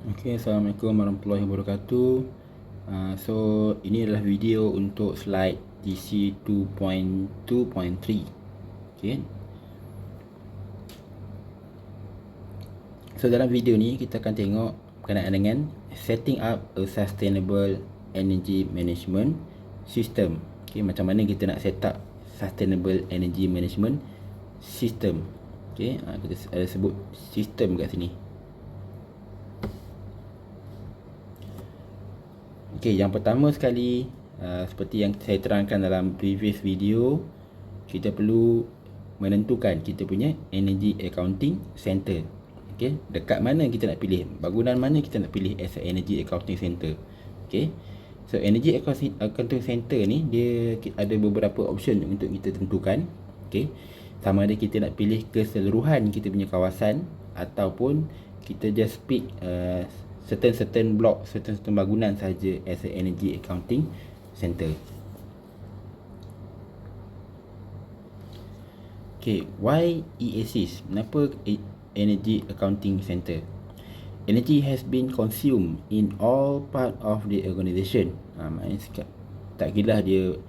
Okay, Assalamualaikum warahmatullahi wabarakatuh. So ini adalah video untuk slide TC 2.2.3. Okay. So dalam video ni kita akan tengok berkenaan dengan setting up a sustainable energy management system. Okay, macam mana kita nak set up sustainable energy management system. Okay, kita ada sebut sistem kat sini. Okay, yang pertama sekali, seperti yang saya terangkan dalam previous video, kita perlu menentukan kita punya energy accounting center. Okay, dekat mana kita nak pilih, bangunan mana kita nak pilih as a energy accounting center. Okay, so energy accounting center ni dia ada beberapa option untuk kita tentukan. Okay, sama ada kita nak pilih keseluruhan kita punya kawasan ataupun kita just pick certain block, certain bangunan saja as a energy accounting center. Okay, why EACs? Kenapa energy accounting center? Energy has been consumed in all part of the organisation. Maknanya tak kira dia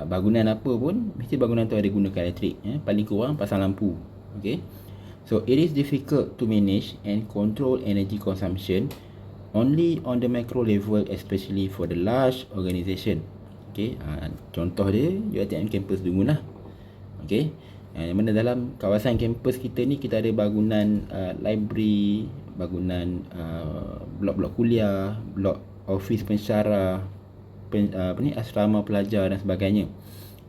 bangunan apa pun, mesti bangunan tu ada gunakan elektrik. Paling kurang pasang lampu. Okay, so it is difficult to manage and control energy consumption only on the macro level, especially for the large organisation. Okay, contoh dia UiTM campus Dungun lah. Okay, yang mana dalam kawasan kampus kita ni kita ada bangunan library, bangunan blok-blok kuliah, blok office pensyarah, asrama pelajar dan sebagainya.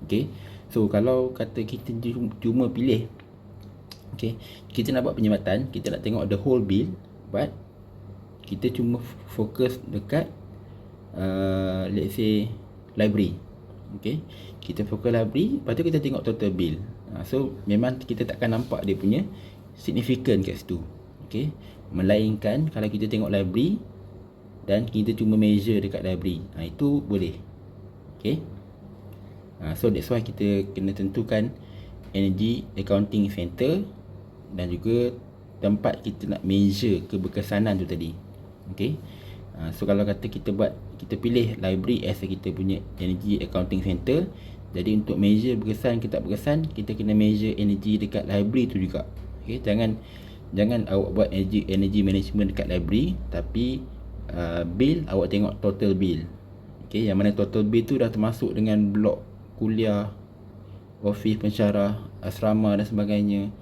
Okay, so kalau kata kita cuma pilih, okay, kita nak buat penyematan, kita nak tengok the whole bill, but kita cuma fokus dekat let's say library. Okay, kita fokus library, lepas tu kita tengok total bill. So memang kita takkan nampak dia punya significant kat situ. Okay, melainkan kalau kita tengok library dan kita cuma measure dekat library, itu boleh. Okay, so that's why kita kena tentukan energy accounting center dan juga tempat kita nak measure keberkesanan tu tadi. Okay, so kalau kata kita pilih library as kita punya energy accounting center, jadi untuk measure berkesan ke tak berkesan, kita kena measure energy dekat library tu juga. Okay, jangan awak buat energy management dekat library, tapi bill awak tengok total bill. Okay, yang mana total bill tu dah termasuk dengan blok kuliah, office pensyarah, asrama dan sebagainya.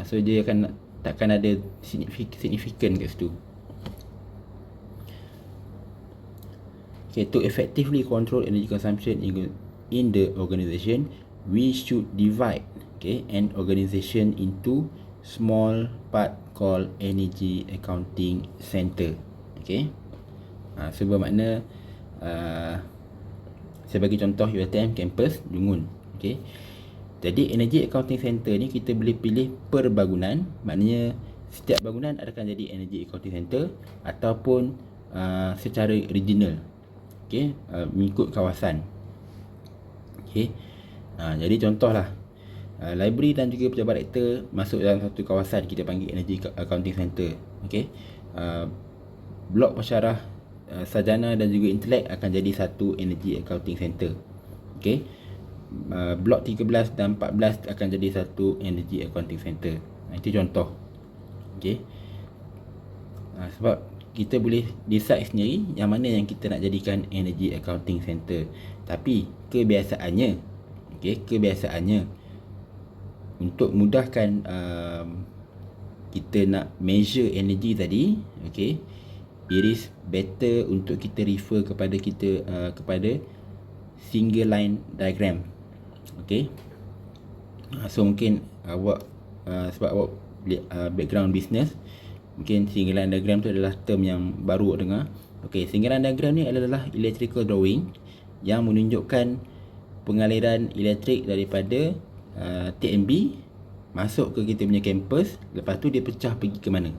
So dia takkan ada signifikan kat situ. Okay, to effectively control energy consumption in the organisation, we should divide an organisation into small part called energy accounting center. Okay, so bermakna saya bagi contoh UiTM campus Dungun. Okay, jadi energy accounting center ni kita boleh pilih per bangunan, maknanya setiap bangunan akan jadi energy accounting center ataupun secara regional. Okay, mengikut kawasan. Okay, jadi contohlah library dan juga pejabat rektor masuk dalam satu kawasan, kita panggil energy accounting center. Okay, blok pensyarah sarjana dan juga intelek akan jadi satu energy accounting center. Okay, blok 13 dan 14 akan jadi satu energy accounting center. Itu contoh. Okay, sebab kita boleh decide sendiri yang mana yang kita nak jadikan energy accounting center. Tapi kebiasaannya, untuk mudahkan kita nak measure energy tadi, okay, it is better untuk kita refer kepada single line diagram. Okay, so mungkin awak sebab awak background business, mungkin single line diagram tu adalah term yang baru awak dengar. Okay, single line diagram ni adalah electrical drawing yang menunjukkan pengaliran elektrik daripada TMB masuk ke kita punya campus, lepas tu dia pecah pergi ke mana.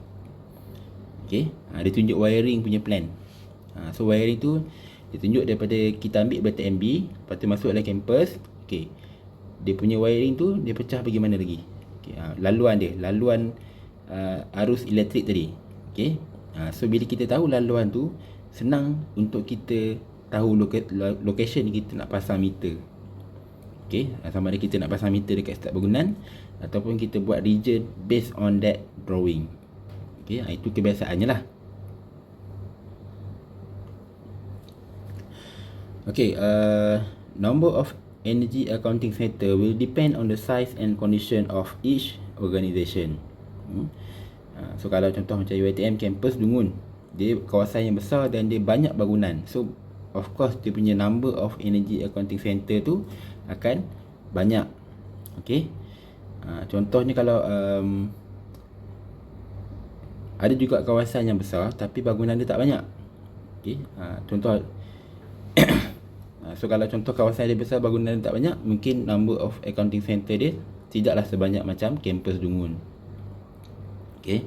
Okay, dia tunjuk wiring punya plan. So wiring tu dia tunjuk daripada kita ambil dari TMB, lepas tu masuk dalam campus. Okay, dia punya wiring tu dia pecah pergi mana lagi. Okay, laluan arus elektrik tadi. Okay, So bila kita tahu laluan tu, senang untuk kita tahu location kita nak pasang meter. Okay, sama ada kita nak pasang meter dekat setiap bangunan ataupun kita buat region based on that drawing. Okay, itu kebiasaannya lah. Okay, number of energy accounting center will depend on the size and condition of each organisation. So kalau contoh macam UiTM campus Dungun, dia kawasan yang besar dan dia banyak bangunan. So of course dia punya number of energy accounting center tu akan banyak. Okay, contohnya kalau ada juga kawasan yang besar tapi bangunan dia tak banyak. Okay, contoh so kalau contoh kawasan dia besar, bangunan dia tak banyak, mungkin number of accounting center dia tidaklah sebanyak macam kampus Dungun. Okay,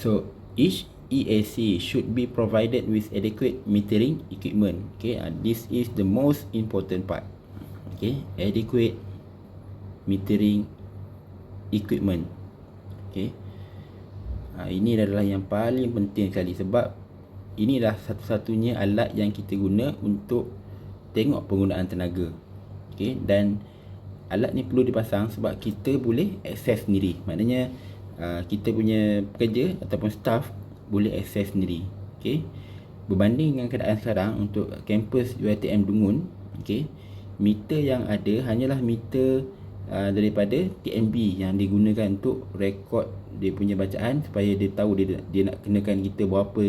so each EAC should be provided with adequate metering equipment. Okay, this is the most important part. Okay, adequate metering equipment. Okay, ini adalah yang paling penting sekali sebab inilah satu-satunya alat yang kita guna untuk tengok penggunaan tenaga. Okay, dan alat ni perlu dipasang sebab kita boleh akses sendiri. Maknanya kita punya pekerja ataupun staff boleh akses sendiri. Okay, berbanding dengan keadaan sekarang untuk kampus UiTM Dungun, okay, meter yang ada hanyalah meter daripada TNB yang digunakan untuk rekod dia punya bacaan supaya dia tahu dia nak kenakan kita berapa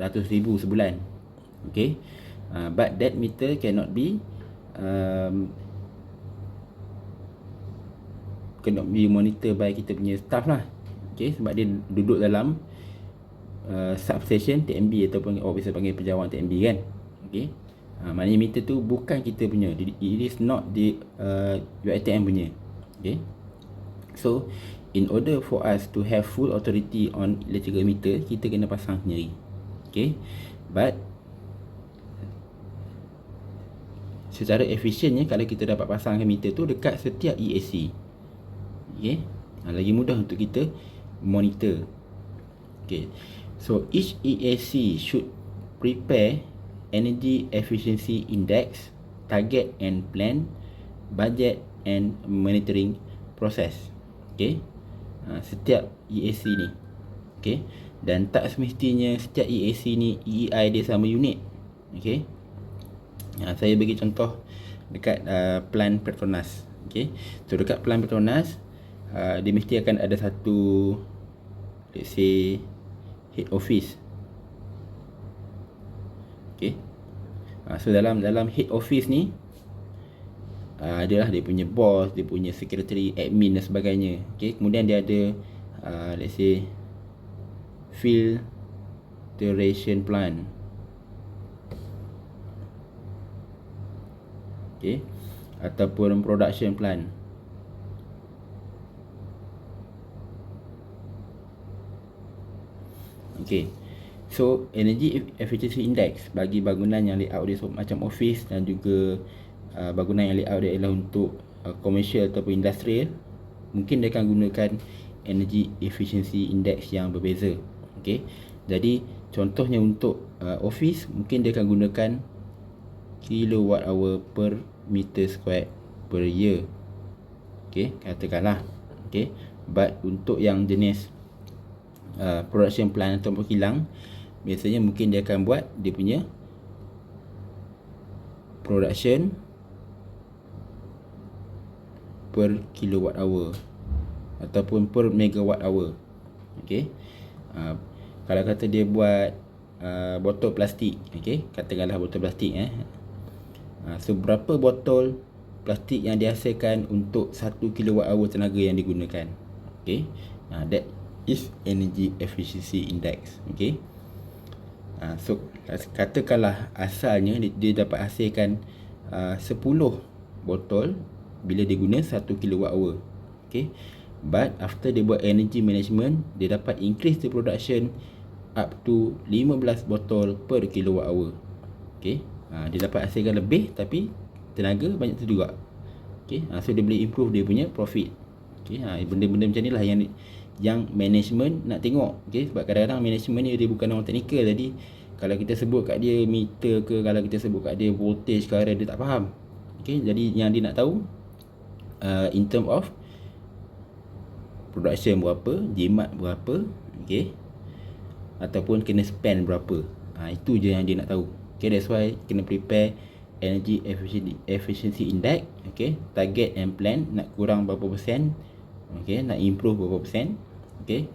ratus ribu sebulan. Okay, but that meter cannot be monitor by kita punya staff lah. Okay, sebab dia duduk dalam substation TNB ataupun orang biasa panggil penjawat TNB kan. Okay, maknanya meter tu bukan kita punya, it is not the UiTM punya. Okay, so in order for us to have full authority on electrical meter, kita kena pasang sendiri. Okay, but secara efisiennya kalau kita dapat pasangkan meter tu dekat setiap EAC, okay, lagi mudah untuk kita monitor. Okay, so each EAC should prepare energy efficiency index, target and plan, budget and monitoring process. Okay, setiap EAC ni. Okay, dan tak semestinya setiap EAC ni EEI dia sama unit. Okay, saya bagi contoh dekat Plan Petronas. Okay, so dekat Plan Petronas dia mesti akan ada satu, let's say, head office. Okay, so dalam head office ni adalah dia punya boss, dia punya secretary, admin dan sebagainya. Okay, kemudian dia ada let's say filtration plant. Okay, ataupun production plant. Okay, so energy efficiency index bagi bangunan yang layout dia macam office dan juga bangunan yang layout dia adalah untuk commercial ataupun industrial, mungkin dia akan gunakan energy efficiency index yang berbeza. Okay, jadi contohnya untuk office, mungkin dia akan gunakan kilowatt hour per meter square per year. Okay, katakanlah. Okay, but untuk yang jenis production plant ataupun kilang, biasanya mungkin dia akan buat dia punya production per kilowatt hour ataupun per megawatt hour. Okay, kalau kata dia buat botol plastik, okay, katakanlah botol plastik so berapa botol plastik yang dihasilkan untuk 1 kilowatt hour tenaga yang digunakan. Okay, that is energy efficiency index. Okay, so katakanlah asalnya dia dapat hasilkan 10 botol bila dia guna 1 kilowatt hour. Okay, but after dia buat energy management, dia dapat increase the production up to 15 botol per kilowatt hour. Okay, dia dapat hasilkan lebih tapi tenaga banyak tu juga. Okay, so dia boleh improve dia punya profit. Okay, benda-benda macam ni lah yang management nak tengok. Okay, sebab kadang-kadang management ni dia bukan orang teknikal, jadi kalau kita sebut kat dia meter ke, kalau kita sebut kat dia voltage ke, dia tak faham. Okay, jadi yang dia nak tahu in term of production berapa, jimat berapa, okay, ataupun kena spend berapa. Itu je yang dia nak tahu. Okay, that's why kena prepare energy efficiency index. Okay, target and plan, nak kurang berapa persen, okay, nak improve berapa persen. Okay,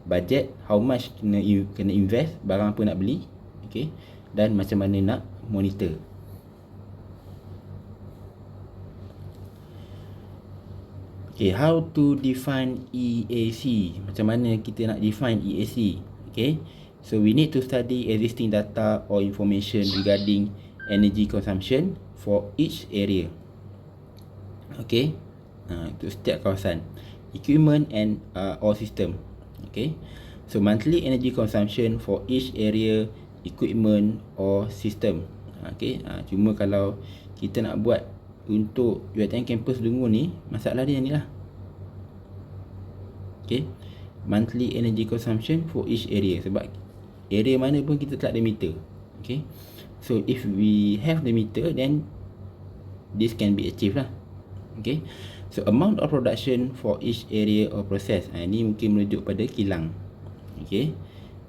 budget, how much kena invest, barang apa nak beli, okay, dan macam mana nak monitor. Okay, how to define EAC? Macam mana kita nak define EAC? Okay, so we need to study existing data or information regarding energy consumption for each area. Okay, untuk setiap kawasan, equipment and or system. Okay, so monthly energy consumption for each area, equipment or system. Okay, cuma kalau kita nak buat untuk UiTM campus Lengur ni, masalah dia ni lah. Okay, monthly energy consumption for each area, sebab area mana pun kita tak ada meter. Okay, so if we have the meter, then this can be achieved lah. Okay, so amount of production for each area or process, ini mungkin merujuk pada kilang. Okay,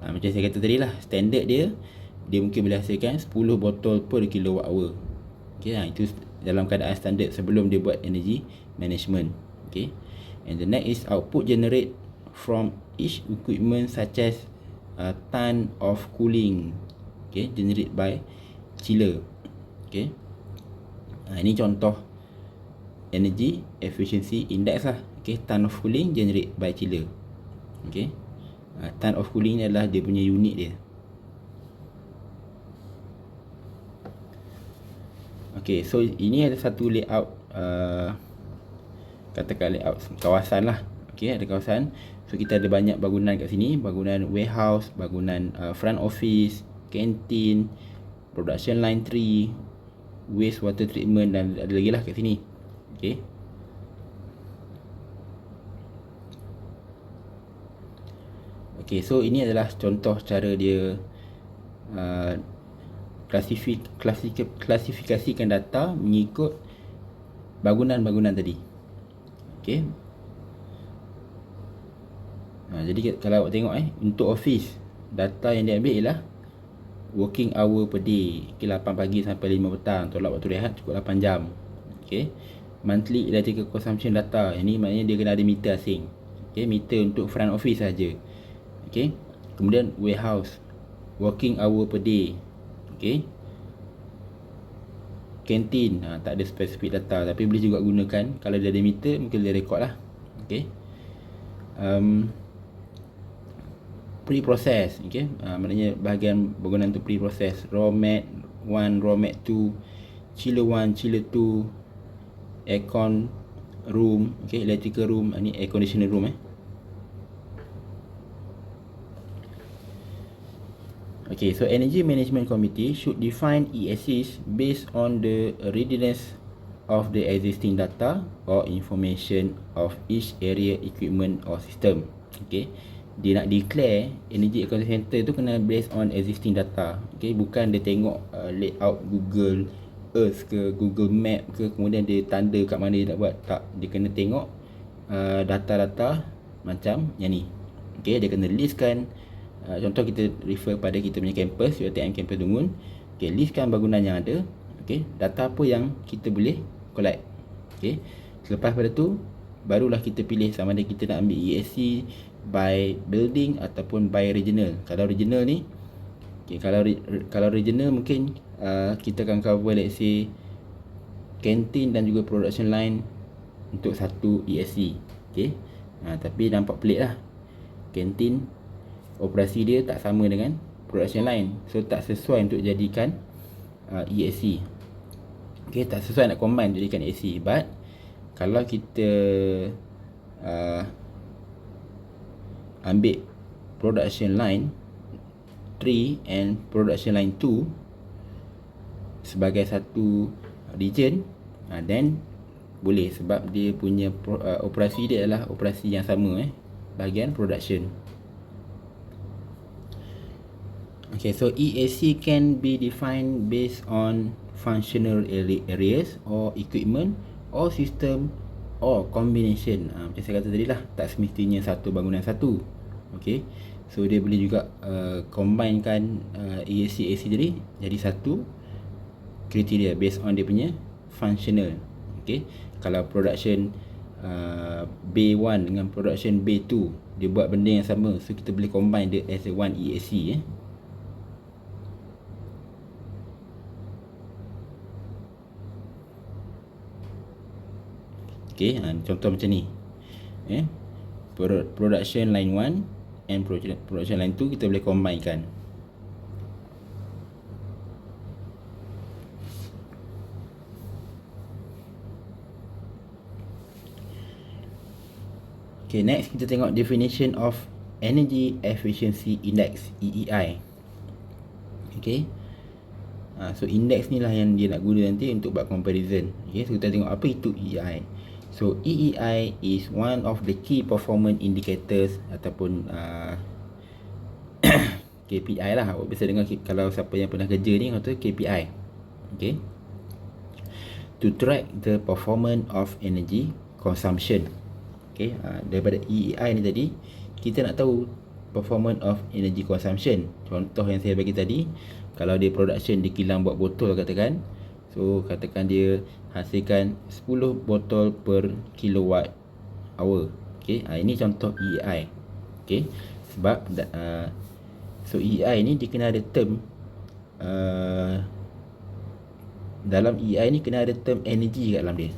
macam saya kata tadi lah, standard dia mungkin boleh hasilkan 10 botol per kilowatt hour. Okay, itu dalam keadaan standard sebelum dia buat energy management. Okay, and the next is output generate from each equipment such as ton of cooling. Okay, generate by chiller. Okay, ini contoh energy efficiency index lah. Okay, ton of cooling generate by chiller. Okay, ton of cooling ni adalah dia punya unit dia. Okay, so ini ada satu layout, katakan layout kawasan lah. Okay, ada kawasan. So kita ada banyak bangunan kat sini, bangunan warehouse, bangunan front office, kantin, production line 3, waste water treatment, dan ada lagi lah kat sini. Okay, okay, so ini adalah contoh cara dia klasifikasikan data mengikut bangunan-bangunan tadi. Okay, jadi kalau awak tengok untuk office, data yang dia ambil ialah working hour per day. Okay, 8 pagi sampai 5 petang, tolak waktu rehat cukup 8 jam. Okay, monthly electrical consumption data, ini maknanya dia kena ada meter asing. Okay, meter untuk front office saja. Okay, kemudian warehouse, working hour per day. Okay, kantin, tak ada spesifik data, tapi boleh juga gunakan. Kalau dia ada meter, mungkin dia rekod lah. Okay, pre-process. Okay, maknanya bahagian bangunan tu pre-process, raw mat 1, raw mat 2, chiller 1, chiller 2, aircon room. Okay, electrical room, ni air conditioner room. Okay, so Energy Management Committee should define ESCs based on the readiness of the existing data or information of each area, equipment or system. Okay, dia nak declare Energy Accounting Center tu kena based on existing data. Okay, bukan dia tengok layout Google Earth ke Google Map ke, kemudian dia tanda kat mana dia nak buat. Tak, dia kena tengok data-data macam yang ni. Okay, dia kena listkan. Contoh kita refer pada kita punya campus, UiTM Campus Dungun. Okay, listkan bangunan yang ada. Okay, data apa yang kita boleh collect. Okay, selepas pada tu barulah kita pilih sama ada kita nak ambil ESC by building ataupun by regional. Kalau regional ni, okay, kalau regional mungkin kita akan cover let's say kantin dan juga production line untuk satu ESC. Okay, tapi nampak pelik lah, kantin operasi dia tak sama dengan production line, so tak sesuai untuk jadikan ESC. Okay, tak sesuai nak combine jadikan ESC. But kalau kita ambil production line 3 and production line 2 sebagai satu region, then boleh, sebab dia punya operasi dia adalah operasi yang sama. bahagian production. Okay, so EAC can be defined based on functional areas or equipment or system or combination. Macam saya kata tadi lah, tak semestinya satu bangunan satu. Okay, so dia boleh juga combinekan EAC AC jadi satu kriteria based on dia punya functional. Okay, kalau production B1 dengan production B2 dia buat benda yang sama, so kita boleh combine dia as a one EAC. Okay, contoh macam ni. Production line 1 and production line 2 kita boleh combine kan. Okay, next kita tengok definition of Energy Efficiency Index, EEI. Okay, so index ni lah yang dia nak guna nanti untuk buat comparison. Okay, so kita tengok apa itu EEI. So EEI is one of the key performance indicators ataupun KPI lah. Awak biasa dengar kalau siapa yang pernah kerja ni kata KPI. Okay, to track the performance of energy consumption. Okay, daripada EEI ni tadi kita nak tahu performance of energy consumption. Contoh yang saya bagi tadi, kalau dia production di kilang buat botol katakan, so katakan dia hasilkan 10 botol per kilowatt hour. Okay, ini contoh EEI. Okay, sebab so EEI ni dia kena ada term dalam EEI ni kena ada term energy kat dalam dia.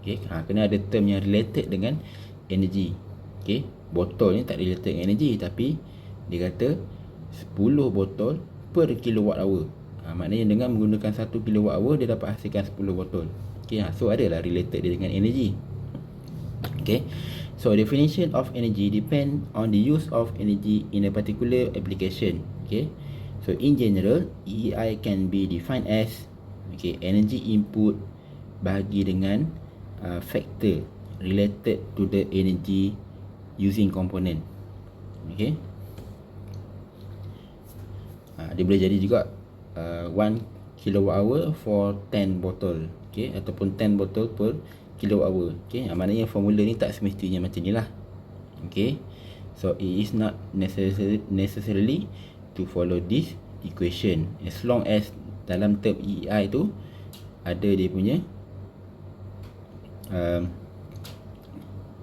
Okay, kena ada term yang related dengan energy. Okay, botol ni tak related dengan energy, tapi dia kata 10 botol per kilowatt hour. Maknanya dengan menggunakan 1 kilowatt hour dia dapat hasilkan 10 botol. Okay, so adalah related dia dengan energy. Okay, so definition of energy depend on the use of energy in a particular application. Okay, so in general EEI can be defined as energy input bahagi dengan factor related to the energy using component. Okay, dia boleh jadi juga 1 kilowatt hour for 10 botol. Okay, ataupun 10 botol per kilowatt hour. Okay, maknanya formula ni tak semestinya macam ni lah. Okay, so it is not necessarily to follow this equation, as long as dalam term EEI tu ada dia punya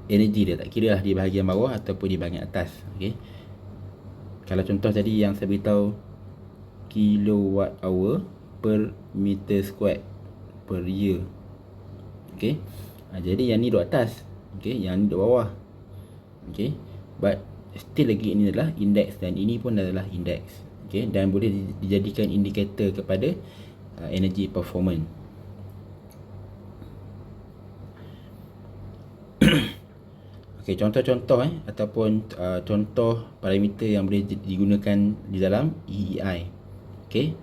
energy dia, tak kira lah di bahagian bawah ataupun di bahagian atas. Okay, kalau contoh tadi yang saya beritahu kilowatt hour per meter square per year. Okay, jadi yang ni duduk atas, okay, yang ni duduk bawah. Okay, but still lagi ini adalah index dan ini pun adalah index. Okay, dan boleh dijadikan indikator kepada energy performance. Okay, contoh-contoh ataupun contoh parameter yang boleh digunakan di dalam EEI. Okay,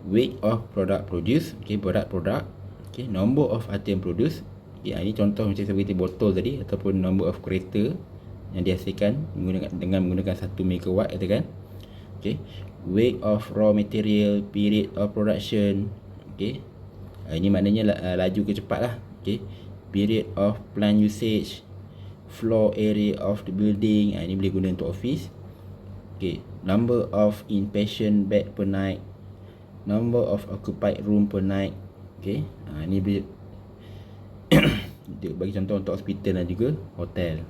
weight of product produced. Okay, produk. Okay, number of item produced. Okay, ini contoh macam seperti botol tadi, ataupun number of kereta yang dihasilkan dengan menggunakan 1 megawatt katakan. Okay, weight of raw material, period of production. Okay, ini maknanya laju ke cepat lah. Okay, period of plant usage, floor area of the building. Ini boleh guna untuk office. Okay, number of inpatient bed per night, number of occupied room per night. Okay, ini boleh bagi contoh untuk hospital dan juga hotel.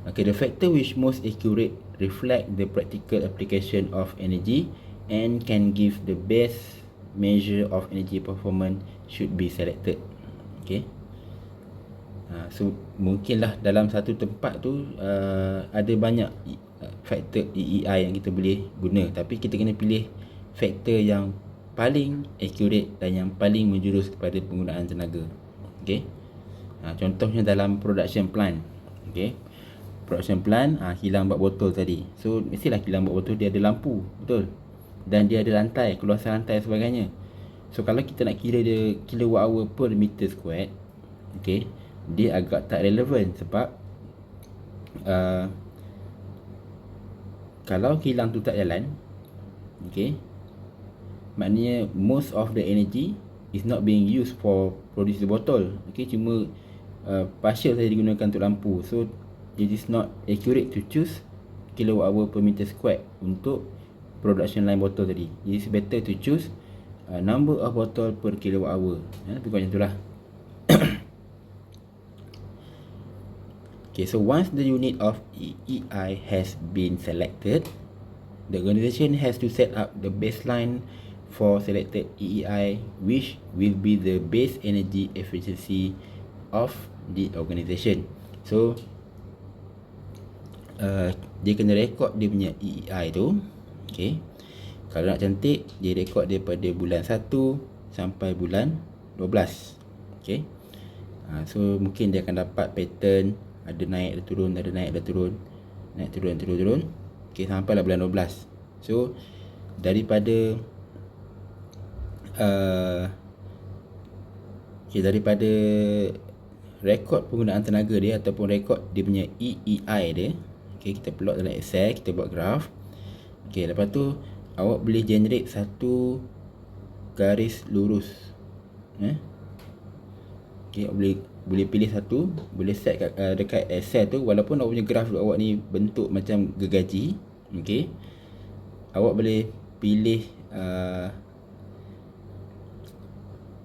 Okay, the factor which most accurate reflect the practical application of energy and can give the best measure of energy performance should be selected. Okay, so mungkinlah dalam satu tempat tu ada banyak faktor EEI yang kita boleh guna, tapi kita kena pilih faktor yang paling accurate dan yang paling menjurus kepada penggunaan tenaga. Okay, contohnya dalam production plant. Okay, production plant, kilang buat botol tadi, so mestilah kilang buat botol dia ada lampu, betul, dan dia ada lantai, keluasan lantai dan sebagainya. So kalau kita nak kira dia kilowatt hour per meter square, okay, dia agak tak relevan sebab kalau kilang tu tak jalan, okay, maknanya most of the energy is not being used for produce the bottle. Okay, cuma partial saja digunakan untuk lampu. So it is not accurate to choose kilowatt hour per meter square untuk production line bottle tadi. It is better to choose number of bottle per kilowatt hour. Lebih kurang macam itulah. Okay, so once the unit of EEI has been selected, the organization has to set up the baseline for selected EEI, which will be the base energy efficiency of the organization. So dia kena rekod dia punya EEI tu. Okay, kalau nak cantik, dia rekod daripada bulan 1 sampai bulan 12. Okay, so mungkin dia akan dapat pattern, ada naik, ada turun, ada naik, ada turun, naik, turun, turun, turun. Okay, sampailah bulan 12. So daripada daripada rekod penggunaan tenaga dia ataupun rekod dia punya EEI dia, okay, kita plot dalam Excel, kita buat graf. Okay, lepas tu awak boleh generate satu garis lurus. Okay, boleh pilih satu, boleh set dekat Excel tu. Walaupun awak punya graf awak ni bentuk macam gergaji, okay, awak boleh pilih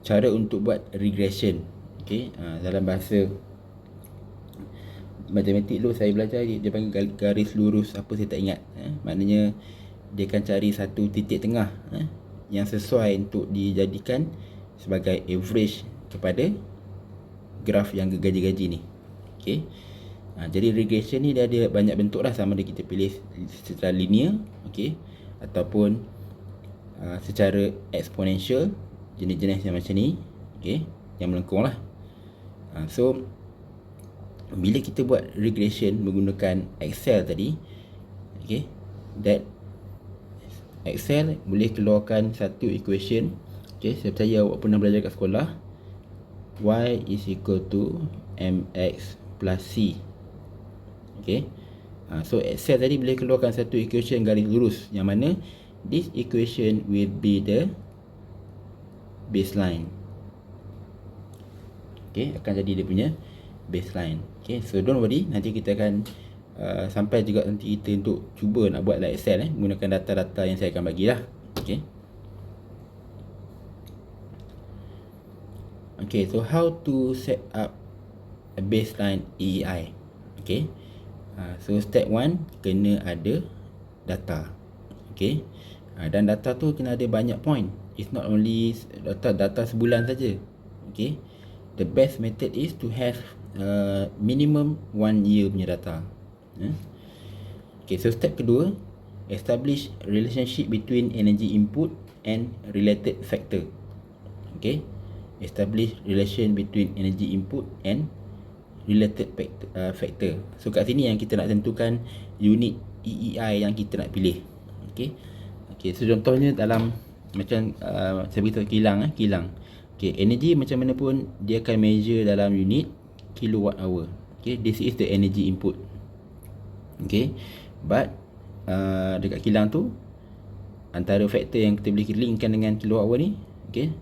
cara untuk buat regression. Okay, dalam bahasa matematik dulu saya belajar, dia panggil garis lurus apa saya tak ingat. Maknanya dia akan cari satu titik tengah yang sesuai untuk dijadikan sebagai average kepada graf yang gergaji-gaji ni. Okay, jadi regression ni dia ada banyak bentuk lah, sama ada kita pilih secara linear, okay, ataupun secara exponential, jenis-jenis yang macam ni, okay, yang melengkung lah. So bila kita buat regression menggunakan Excel tadi, okay, that Excel boleh keluarkan satu equation. Okay, saya percaya awak pernah belajar kat sekolah. Y is equal to mx plus c. Okay, so Excel tadi boleh keluarkan satu equation garis lurus, yang mana this equation will be the baseline. Okay, akan jadi dia punya baseline. Okay, so don't worry, nanti kita akan sampai juga nanti kita untuk cuba nak buat dalam Excel menggunakan data-data yang saya akan bagilah. Okay. Okay, so how to set up a baseline EEI? Okay, so step 1, kena ada data. Okay, dan data tu kena ada banyak point. It's not only data sebulan saja. Okay, the best method is to have minimum 1 year punya data. Okay, so step kedua, establish relationship between energy input and related factor. Okay, establish relation between energy input and related factor. So kat sini yang kita nak tentukan unit EEI yang kita nak pilih. Okay, so contohnya dalam macam saya beritahu kilang. Okay, energy macam mana pun dia akan measure dalam unit kilowatt hour. Okay, this is the energy input. Okay, but dekat kilang tu, antara faktor yang kita boleh linkkan dengan kilowatt hour ni, okay,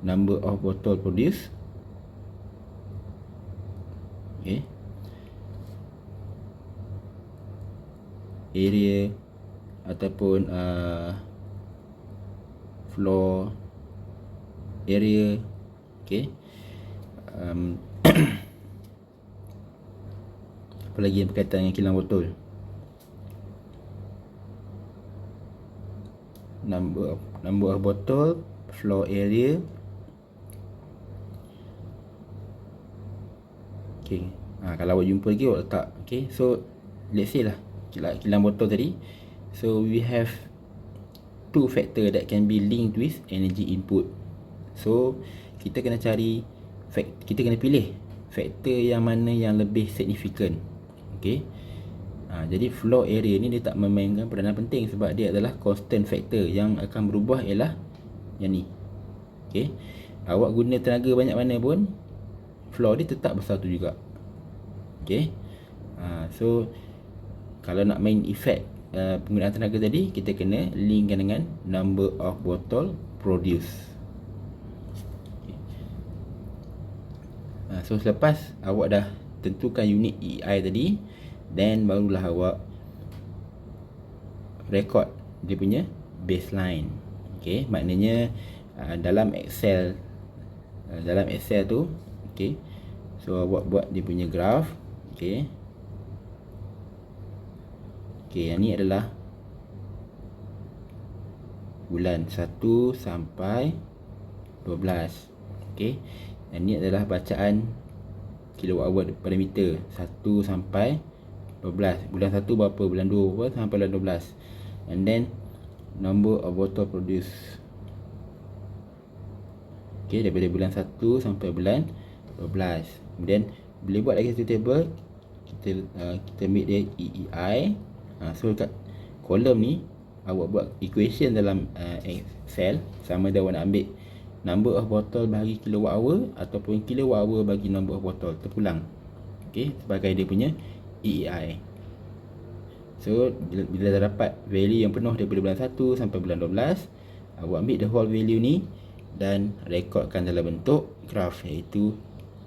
number of bottle produced, okay, area ataupun floor area, okay, apa lagi yang berkaitan dengan kilang botol, number of botol, floor area. Okay, kalau awak jumpa lagi awak letak. Okay, so let's say lah kilang botol tadi, so we have two factor that can be linked with energy input. So kita kena kita kena pilih faktor yang mana yang lebih significant. Okay, jadi floor area ni dia tak memainkan peranan penting sebab dia adalah constant factor. Yang akan berubah ialah yang ni. Okay, awak guna tenaga banyak mana pun, floor dia tetap besar tu juga. Okay, So kalau nak main efek penggunaan tenaga tadi, kita kena linkkan dengan number of bottle produced. So selepas awak dah tentukan unit EI tadi, then barulah awak record dia punya baseline. Okay, maknanya dalam Excel tu, okay, so awak buat dia punya graph. Okay, yang ni adalah bulan 1 sampai 12. Okay, yang ni adalah bacaan kilowatt hour pada meter 1 sampai 12. Bulan 1 berapa, bulan 2 berapa, sampai bulan 12. And then number of bottle produced. Okay, daripada bulan 1 sampai bulan 12. Kemudian boleh buat lagi satu table. Kita ambil dia EEI. So kat kolom ni awak buat equation dalam Excel, sama ada awak nak ambil number of bottle bagi kilowatt hour ataupun kilowatt hour bagi number of bottle terpulang. Okay, sebagai dia punya EEI. So bila dah dapat value yang penuh daripada bulan 1 sampai bulan 12, awak ambil the whole value ni dan rekodkan dalam bentuk graph, iaitu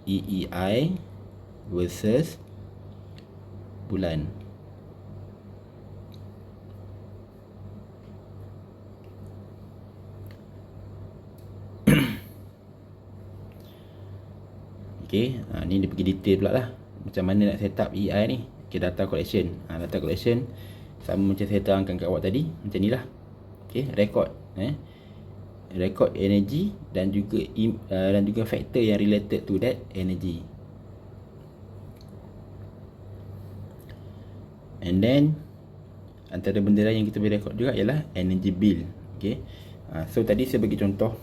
EEI versus bulan. Okay, ni dia pergi detail pula lah macam mana nak set up EI ni. Okay, data collection. Data collection sama macam saya terangkan kat awak tadi, macam ni lah. Okay, record record energy dan juga factor yang related to that energy. And then antara benda lain yang kita boleh record juga ialah energy bill. Okay, so tadi saya bagi contoh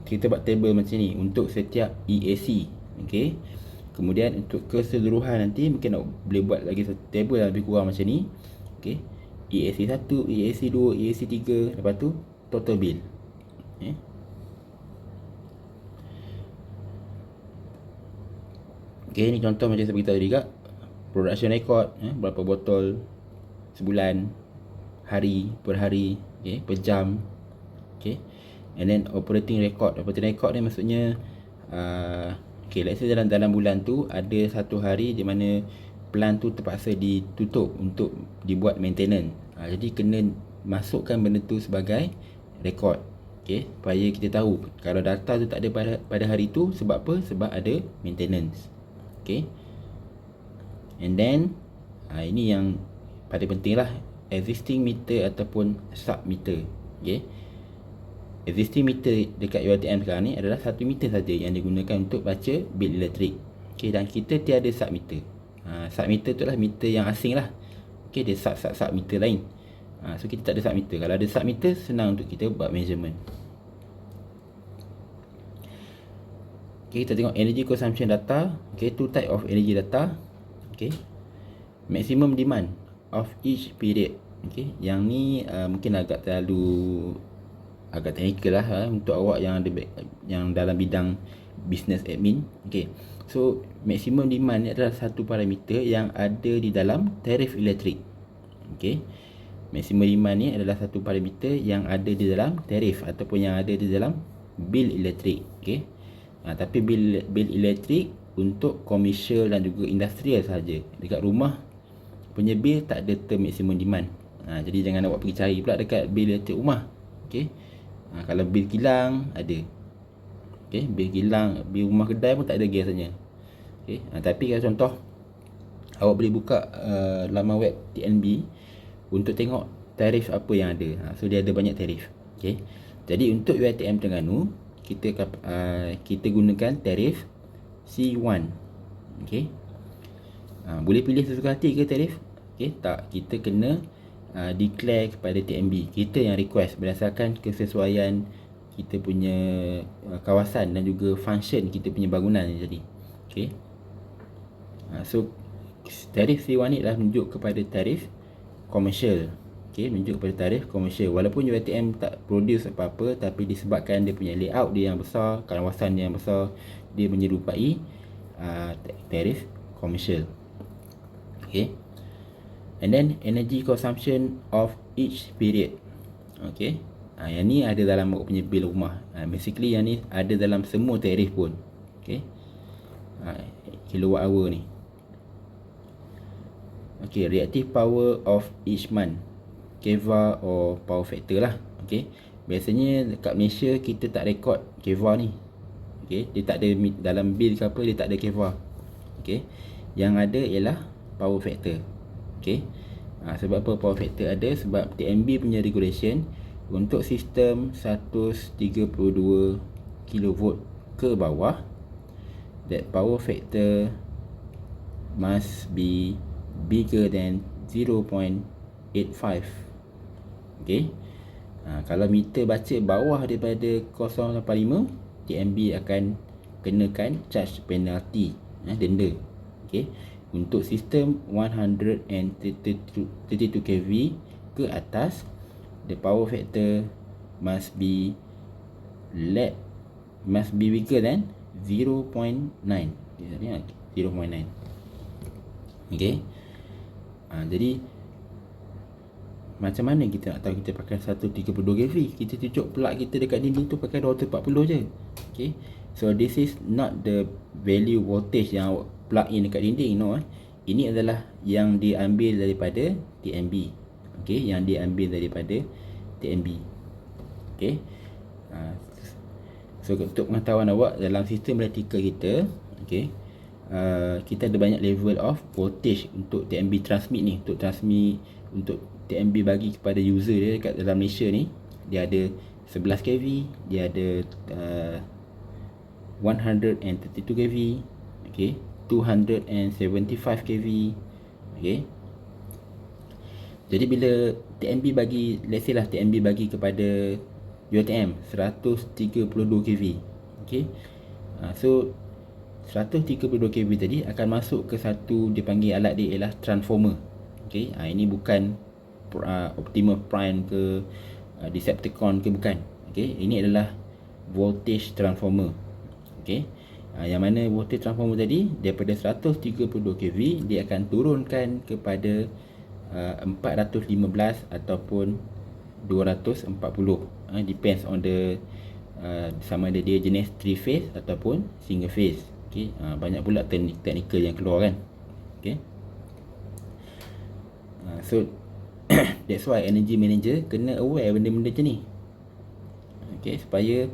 kita buat table macam ni untuk setiap EAC. Okay, kemudian untuk keseluruhan nanti mungkin nak boleh buat lagi satu table yang lebih kurang macam ni. Okay, EAC 1, EAC 2, EAC 3, lepas tu total bill. Okay, ni contoh macam saya beritahu tadi kak, production record, berapa botol sebulan, hari per hari, okay, per jam. Okay, and then operating record. Operating record ni maksudnya okay, let's say dalam bulan tu ada satu hari di mana plant tu terpaksa ditutup untuk dibuat maintenance. Jadi kena masukkan benda tu sebagai record. Okay, supaya kita tahu kalau data tu tak ada pada hari tu, sebab apa? Sebab ada maintenance. Okay, and then ini yang paling penting lah, existing meter ataupun sub meter. Okay, existing meter dekat UiTM sekarang ni adalah 1 meter saja yang digunakan untuk baca bil elektrik. Okay, dan kita tiada sub meter. Sub meter tu lah meter yang asing lah. Okay, dia sub meter lain. So kita tak ada sub meter. Kalau ada sub meter, senang untuk kita buat measurement. Okay, kita tengok energy consumption data. Okay, two type of energy data. Okay, maximum demand of each period. Okay, yang ni mungkin agak teknikal lah untuk awak yang dalam bidang business admin. Okay, so maximum demand ni adalah satu parameter yang ada di dalam tarif elektrik. Okay, maximum demand ni adalah satu parameter yang ada di dalam tarif ataupun yang ada di dalam bil elektrik. Okay, tapi bil elektrik untuk komersial dan juga industrial saja. Dekat rumah punya bil tak ada term maximum demand. Jadi jangan awak pergi cari pula dekat bil elektrik rumah. Okay, kalau bil kilang ada. Okay, bil kilang, bil rumah kedai pun tak ada biasanya. Okay, tapi kalau contoh awak boleh buka laman web TNB untuk tengok tarif apa yang ada. So dia ada banyak tarif. Okay, jadi untuk UiTM Terengganu kita gunakan tarif C1. Okay, boleh pilih sesuka hati ke tarif? Okay, tak, kita kena declare kepada TNB. Kita yang request berdasarkan kesesuaian kita punya kawasan dan juga function kita punya bangunan ni tadi. Okay, so tarif C1 ni adalah menunjuk kepada tarif komersial. Okay, menunjuk kepada tarif komersial. Walaupun UiTM tak produce apa-apa, tapi disebabkan dia punya layout dia yang besar, kawasan dia yang besar, dia menyerupai tarif komersial. Okay. And then energy consumption of each period. Okay. Yang ni ada dalam awak punya bil rumah. Basically yang ni ada dalam semua tarif pun. Okay. Kilowatt hour ni. Okay, reactive power of each month, kVAR or power factor lah. Okay, biasanya dekat Malaysia kita tak rekod kVAR ni. Okay, dia tak ada dalam bil ke apa, dia tak ada kVAR. Okay, yang ada ialah power factor. Okay, sebab apa power factor ada? Sebab TNB punya regulation untuk sistem 132 kV ke bawah, that power factor must be bigger than 0.85. Okay. Kalau meter baca bawah daripada 0.85, TNB akan kenakan charge penalty, denda. Okay. Untuk sistem 132 kV ke atas, the power factor must be bigger than 0.9. 0.9. Okay. Jadi macam mana kita nak tahu kita pakai 132 kV? Kita tunjuk plug kita dekat dinding tu pakai 240 je. Okay. So this is not the value voltage yang awak plug in dekat dinding, no. Ini adalah yang diambil daripada TNB. Okay, yang diambil daripada TNB. Okay. So untuk pengetahuan awak, dalam sistem elektrikal kita, okay, kita ada banyak level of voltage untuk TNB transmit ni. Untuk TNB bagi kepada user dia dekat dalam Malaysia ni, dia ada 11 kV, dia ada 132 kV, okay, 275 kV. Okay. Jadi bila TNB bagi, let's say lah TNB bagi kepada UiTM 132 kV. Okay. So 132 kV tadi akan masuk ke satu, dia panggil alat dia ialah transformer. Okay. Ini bukan Optimus Prime ke Decepticon ke, bukan. Okay. Ini adalah voltage transformer. Okay. Yang mana voltage transformer tadi daripada 132 kV dia akan turunkan kepada 415 ataupun 240. Depends on the sama ada dia jenis 3 phase ataupun single phase. Okay. Banyak pula teknikal yang keluar kan. Okay. So that's why energy manager kena aware benda-benda macam ni. Okay, supaya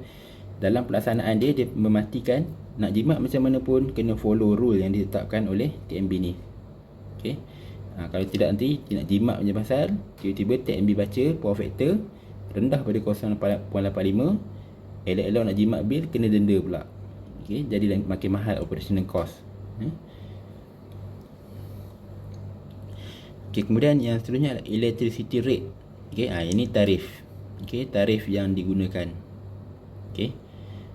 dalam pelaksanaan dia memastikan nak jimat macam mana pun kena follow rule yang ditetapkan oleh TNB ni. Okay. Kalau tidak nanti dia nak jimat macam pasal tiba-tiba TNB baca power factor rendah pada 0.85, elok-elok nak jimat bil kena denda pula. Okay, jadi makin mahal operational cost. Okay, kemudian yang seterusnya adalah electricity rate. Okay, ini tarif. Okay, tarif yang digunakan. Okay,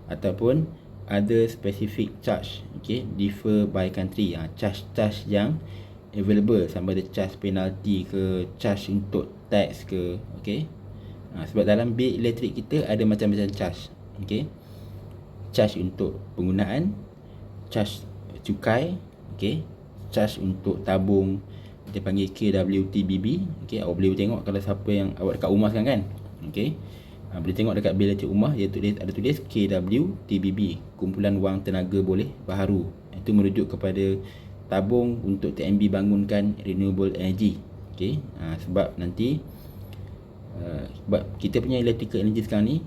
ataupun other specific charge. Okay, differ by country. Charge yang available, sama ada charge penalty ke, charge untuk tax ke. Okay. Sebab dalam bil elektrik kita ada macam-macam charge. Okay. Charge untuk penggunaan, charge cukai, okay, charge untuk tabung, kita panggil KWTBB. Okay, awak boleh tengok kalau siapa yang awak dekat rumah sekarang kan. Okay, boleh tengok dekat bil elektrik rumah, dia ada tulis KWTBB, kumpulan wang tenaga boleh baharu. Itu merujuk kepada tabung untuk TNB bangunkan renewable energy. Okay, sebab nanti sebab kita punya electrical energy sekarang ni,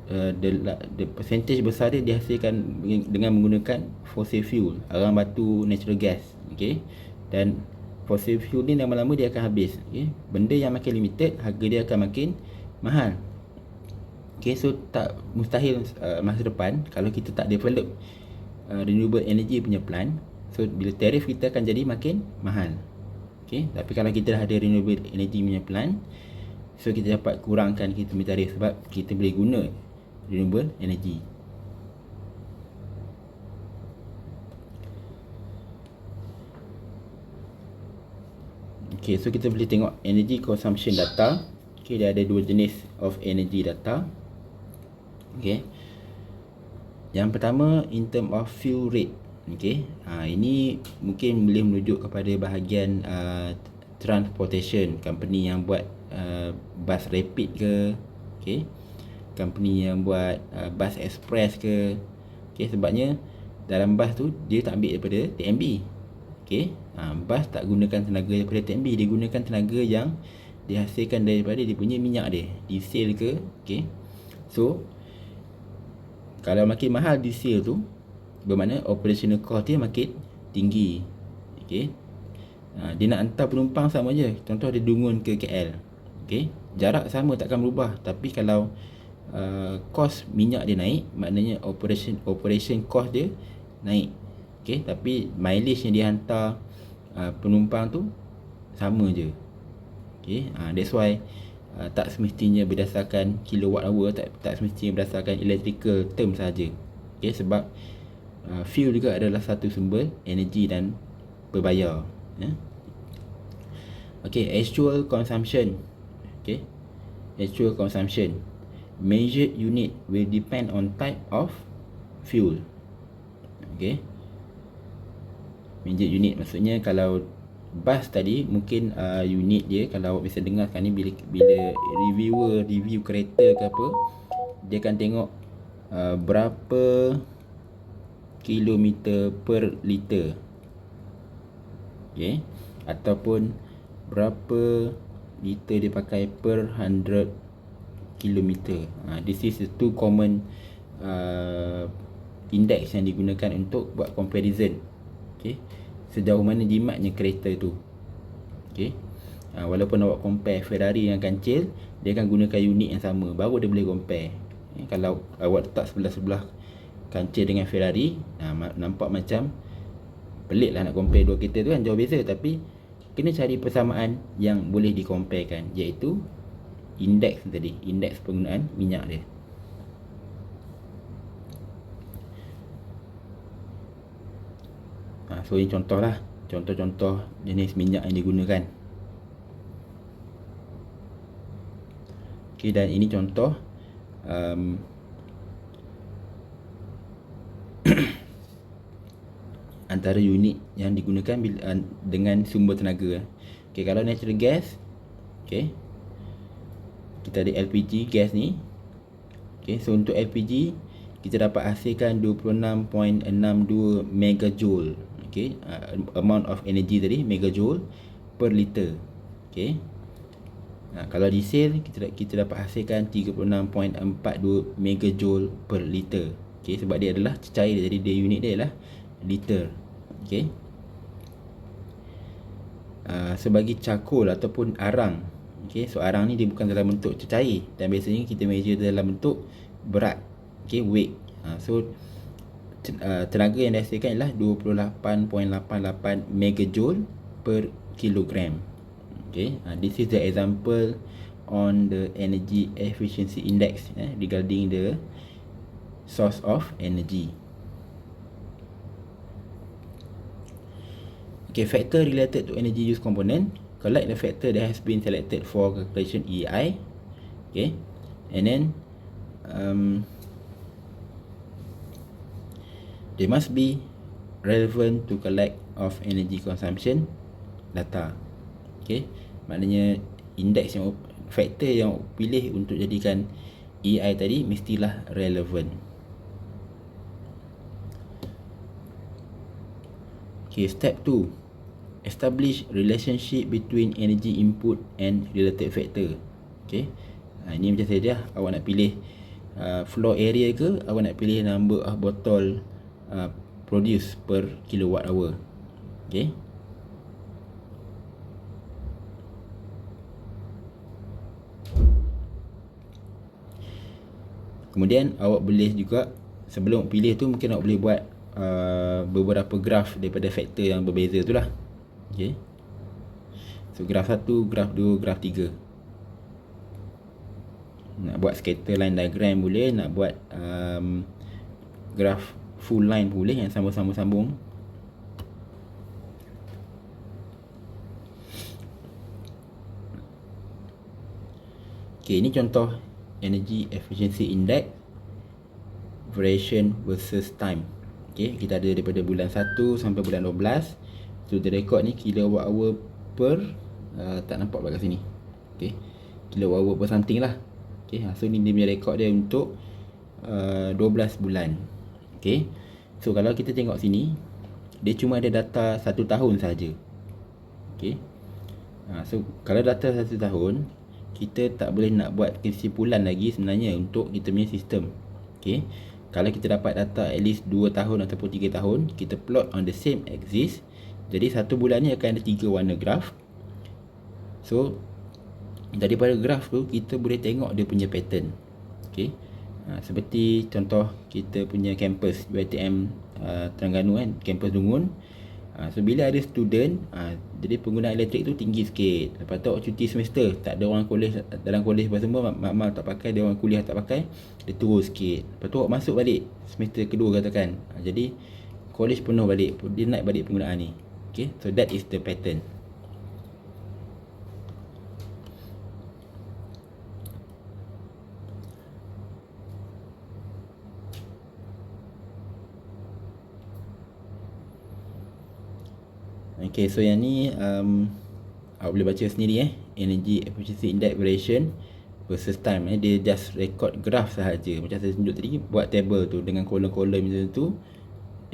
the percentage besar dia dihasilkan dengan menggunakan fossil fuel, arang batu, natural gas. Okay, dan fossil fuel ni lama-lama dia akan habis. Okay, benda yang makin limited, harga dia akan makin mahal. Okay, so tak mustahil masa depan kalau kita tak develop renewable energy punya plant, so bila tarif kita akan jadi makin mahal. Okay, tapi kalau kita dah ada renewable energy punya plant, so kita dapat kurangkan kita punya tarif sebab kita boleh guna renewable energy. Okay, so kita boleh tengok energy consumption data. Okay, dia ada dua jenis of energy data. Okay, yang pertama in term of fuel rate. Okay, ini mungkin boleh merujuk kepada bahagian transportation, company yang buat bus rapid ke, okay, company yang buat bus express ke. Okay, sebabnya dalam bus tu dia tak ambil daripada TMB. Okay, bus tak gunakan tenaga daripada TMB, dia gunakan tenaga yang dihasilkan daripada dia punya minyak dia, diesel ke. Okay, so kalau makin mahal diesel tu, bermakna operational cost dia makin tinggi. Okay, dia nak hantar penumpang sama je. Contoh dia Dungun ke KL, okay, jarak sama takkan berubah, tapi kalau cost minyak dia naik, maknanya operation cost dia naik. Okay, tapi mileage yang dia hantar penumpang tu sama je. Okay, that's why tak semestinya berdasarkan kilowatt hour, tak semestinya berdasarkan electrical term saja. Okay, sebab fuel juga adalah satu sumber energi dan berbayar. Okay, actual consumption. Okay, actual consumption measured unit will depend on type of fuel. Okay, measured unit maksudnya kalau bus tadi mungkin unit dia, kalau awak bisa dengar sekarang ni, bila reviewer review kereta ke apa, dia akan tengok berapa kilometer per liter. Okay, ataupun berapa liter dia pakai per 100 kilometer. This is the two common index yang digunakan untuk buat comparison. Okay, sejauh mana jimatnya kereta tu. Okay, walaupun awak compare Ferrari yang kancil, dia akan gunakan unit yang sama, baru dia boleh compare. Kalau awak letak sebelah-sebelah kancil dengan Ferrari, nampak macam pelik lah nak compare dua kereta tu kan, jauh beza. Tapi kena cari persamaan yang boleh dikomparekan, iaitu indeks tadi, indeks penggunaan minyak dia. So ini contoh lah, contoh-contoh jenis minyak yang digunakan. Okay, dan ini contoh antara unit yang digunakan dengan sumber tenaga. Okay, kalau natural gas, okay, kita ada LPG gas ni. Okay, so untuk LPG kita dapat hasilkan 26.62 megajoule. Okay, amount of energy tadi megajoule per liter. Okay, kalau diesel kita dapat hasilkan 36.42 megajoule per liter. Okay, sebab dia adalah cecair, jadi dia unit dia adalah liter. Okay, sebagai charcoal ataupun arang. Okay, so arang ni dia bukan dalam bentuk cecair, dan biasanya kita measure dalam bentuk berat. Okay, weight. So tenaga yang dihasilkan ialah 28.88 megajoule per kilogram. Okay, this is the example on the energy efficiency index regarding the source of energy. Okay, factor related to energy use component. Collect the factor that has been selected for calculation EI. Okay, and then they must be relevant to collect of energy consumption data. Okay, maknanya indeks yang faktor yang pilih untuk jadikan EI tadi mestilah relevant. Okay, step 2, establish relationship between energy input and related factor. Okay, ini macam saja, awak nak pilih floor area ke, awak nak pilih number of botol produce per kilowatt hour. Okay, kemudian awak boleh juga, sebelum pilih tu, mungkin awak boleh buat beberapa graf daripada faktor yang berbeza tu lah. Okay, so graf 1, graf 2, graf 3. Nak buat scatter line diagram boleh, nak buat graf full line boleh, yang sama-sama sambung. Okay, ini contoh Energy Efficiency Index variation versus time. Okay, kita ada daripada bulan 1 sampai bulan 12. So the record ni kilowatt hour per tak nampak kat sini. Okay, kilowatt hour per something lah. Okay, so ni dia punya record dia untuk 12 bulan. Okay, so kalau kita tengok sini, dia cuma ada data 1 tahun saja. Okay, so kalau data 1 tahun, kita tak boleh nak buat kesimpulan lagi sebenarnya untuk kita punya sistem. Okay, kalau kita dapat data at least 2 tahun ataupun 3 tahun, kita plot on the same axis. Jadi satu bulan ni akan ada 3 warna graf. So daripada graf tu kita boleh tengok dia punya pattern. Okay, seperti contoh kita punya kampus UiTM Terengganu kan, kampus Dungun. So bila ada student, jadi penggunaan elektrik tu tinggi sikit. Lepas tu cuti semester, tak ada orang kolej dalam kolej apa semua, mak tak pakai, dia orang kuliah tak pakai, dia turun sikit. Lepas tu masuk balik semester kedua katakan, jadi kolej penuh balik, dia naik balik penggunaan ni. Okay, so that is the pattern. Okay, so yang ni awak boleh baca sendiri Energy Efficiency Index Variation versus time. Dia just record graph sahaja. Macam saya tunjuk tadi, buat table tu dengan kolom-kolom macam tu,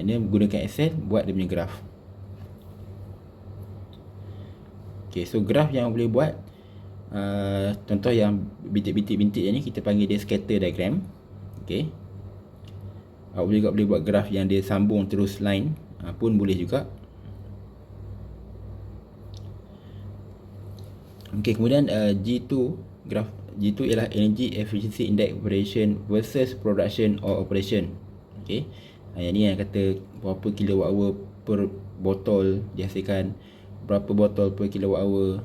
and then gunakan Excel buat dia punya graph. Okay, so graph yang boleh buat, contoh yang bintik-bintik ni kita panggil dia scatter diagram. Okay, awak juga boleh buat graph yang dia sambung terus line pun boleh juga. Okay, kemudian G2 graph G2 ialah Energy Efficiency Index Variation versus Production or Operation. Okay, yang ni yang kata berapa kilowatt hour per botol dihasilkan, berapa botol per kilowatt hour.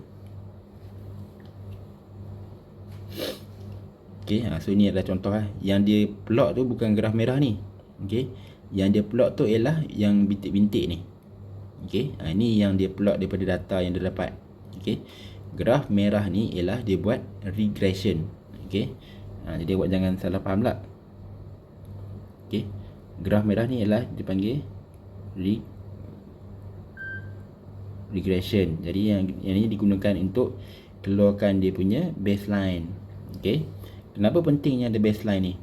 Okay, so ini adalah contoh yang dia plot tu bukan graf merah ni. Okay, yang dia plot tu ialah yang bintik-bintik ni. Okay, ini yang dia plot daripada data yang dia dapat. Okay, graf merah ni ialah dia buat regression. Okay, jadi awak jangan salah faham lah. Okay, graf merah ni ialah dipanggil regression. Jadi yang ini digunakan untuk keluarkan dia punya baseline. Okay, kenapa pentingnya ada baseline ni?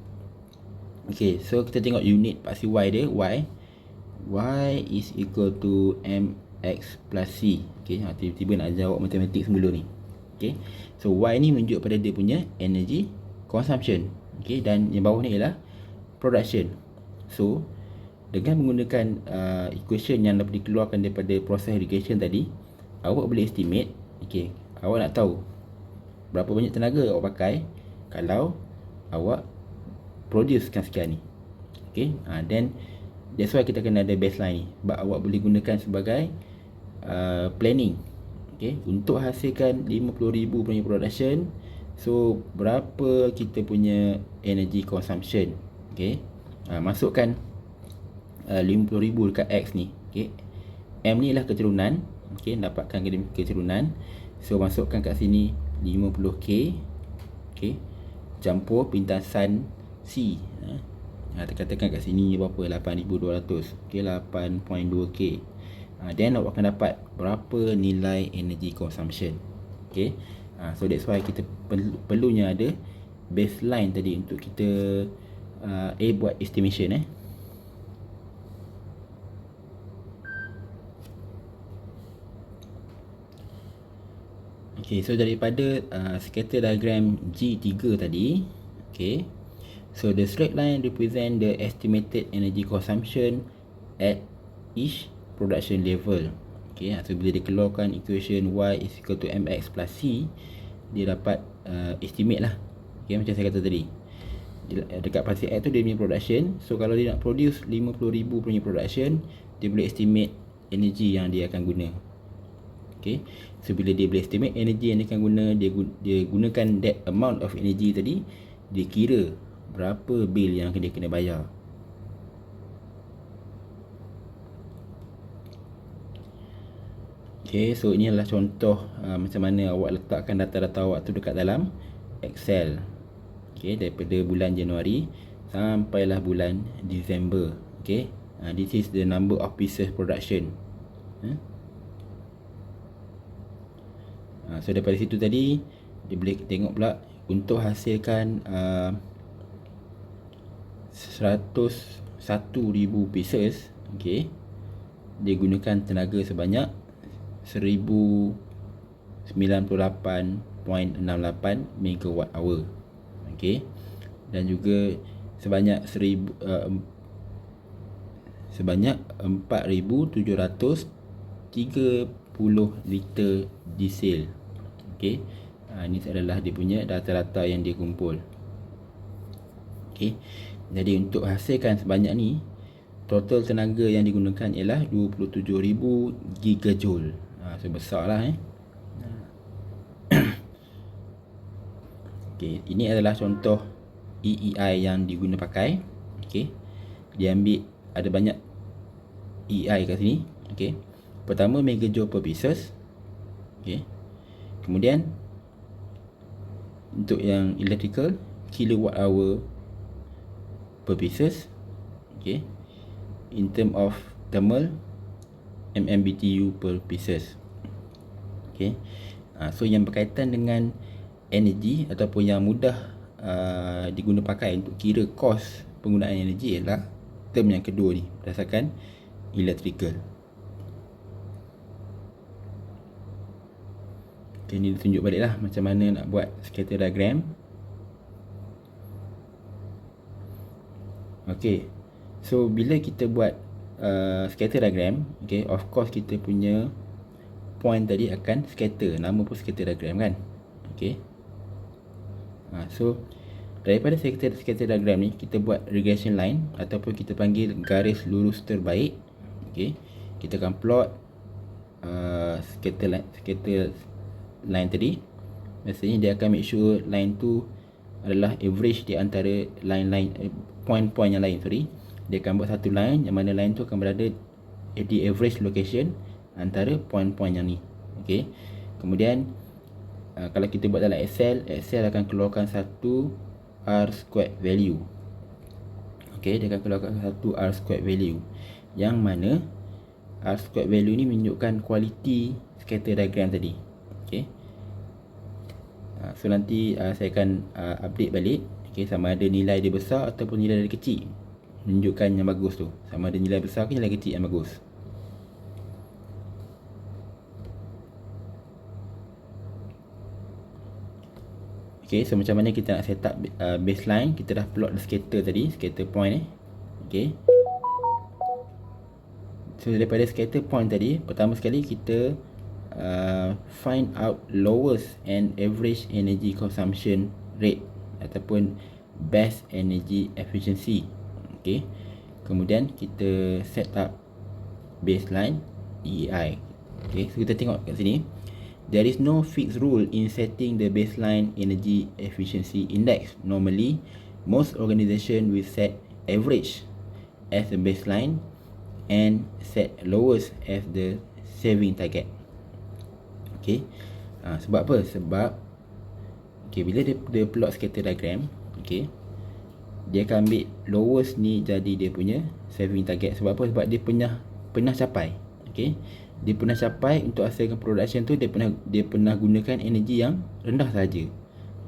Okay, so kita tengok unit paksi Y dia, Y is equal to mx plus c. Okay, tiba-tiba nak jawab matematik sebelum ni. Okay, so Y ni menunjuk pada dia punya energy consumption. Okay, dan yang bawah ni ialah production. So dengan menggunakan equation yang dapat dikeluarkan daripada proses regression tadi, awak boleh estimate. Okay, awak nak tahu berapa banyak tenaga awak pakai kalau awak producekan sekian ni. Okay, then that's why kita kena ada baseline ni, sebab awak boleh gunakan sebagai planning. Okay, untuk hasilkan 50,000 punya production, so berapa kita punya energy consumption. Okay, masukkan 50,000 dekat X ni. Okay, M ni lah keturunan. Okay, dapatkan keturunan. So masukkan kat sini 50k. Okay, campur pintasan C. Katakan kat sini berapa, 8,200. Okay, 8.2k. Then awak akan dapat berapa nilai energy consumption. Okay, so that's why kita perlunya ada baseline tadi untuk kita buat estimation. Okay, so daripada scatter diagram G3 tadi, okay, so the straight line represent the estimated energy consumption at each production level. Okay, so bila dikeluarkan equation Y is equal to mx plus c, dia dapat estimate lah. Okay, macam saya kata tadi, dekat pasir X tu dia punya production. So kalau dia nak produce 50,000 punya production, dia boleh estimate energy yang dia akan guna. Okay, so bila dia boleh estimate energy yang dia akan guna, dia gunakan that amount of energy tadi, dia kira berapa bil yang dia kena bayar. Okay, so ini adalah contoh macam mana awak letakkan data-data awak tu dekat dalam Excel. Okay, daripada bulan Januari sampailah bulan Disember. Okay, this is the number of pieces production. So daripada situ tadi dia boleh tengok pula untuk hasilkan 101,000 pieces. Okay, dia gunakan tenaga sebanyak 1098.68 megawatt hour. Okay, dan juga sebanyak 4,730 liter diesel. Okay, ini adalah dia punya data-data yang dia kumpul. Okay, jadi untuk hasilkan sebanyak ni, total tenaga yang digunakan ialah 27,000 gigajoule. So besar lah Okay, ini adalah contoh EEI yang diguna pakai. Okay, dia ambil ada banyak EEI kat sini. Okay, pertama megajoule per pieces. Okay, kemudian untuk yang electrical, kilowatt hour per pieces. Okay, in term of thermal, MMBTU per pieces. Okay, so yang berkaitan dengan energi ataupun yang mudah diguna pakai untuk kira kos penggunaan energi ialah term yang kedua ni, berdasarkan electrical. Okay, ni tunjuk balik lah macam mana nak buat scatter diagram. Okay, so bila kita buat scatter diagram, okay, of course kita punya point tadi akan scatter, nama pun scatter diagram kan. Okay, so daripada scatter diagram ni kita buat regression line ataupun kita panggil garis lurus terbaik. Okay, kita akan plot scatter line tadi. Biasanya dia akan make sure line tu adalah average di antara line-line point-point yang lain. Dia akan buat satu line yang mana line tu akan berada di average location antara point-point yang ni. Okay, kemudian kalau kita buat dalam Excel akan keluarkan satu R squared value. Okay, dia akan keluarkan satu R squared value, yang mana R squared value ni menunjukkan kualiti scatter diagram tadi. Okay, so nanti saya akan update balik. Okay, sama ada nilai dia besar ataupun nilai dia kecil, menunjukkan yang bagus tu. Sama ada nilai besar ke nilai kecil yang bagus. Okay, so macam mana kita nak set up baseline. Kita dah plot the scatter tadi, scatter point Okay, so daripada scatter point tadi, pertama sekali kita find out lowest and average energy consumption rate ataupun best energy efficiency. Okay, kemudian kita set up baseline EEI. Okay, so kita tengok kat sini, there is no fixed rule in setting the baseline energy efficiency index. Normally, most organizations will set average as a baseline and set lowest as the saving target. Okay, sebab apa? Sebab bila dia plot scatter diagram, okay, dia akan ambil lowest ni jadi dia punya saving target. Sebab apa? Sebab dia pernah capai. Okay, dia pernah capai untuk hasilkan production tu, dia pernah gunakan energi yang rendah saja.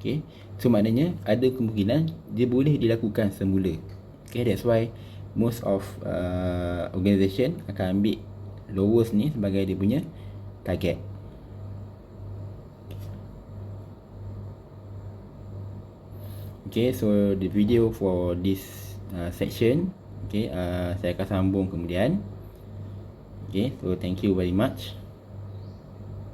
Okay, so maknanya ada kemungkinan dia boleh dilakukan semula. Okay, that's why most of organisation akan ambil lowest ni sebagai dia punya target. Okay, so the video for this section, okay, saya akan sambung kemudian. Okay, so thank you very much.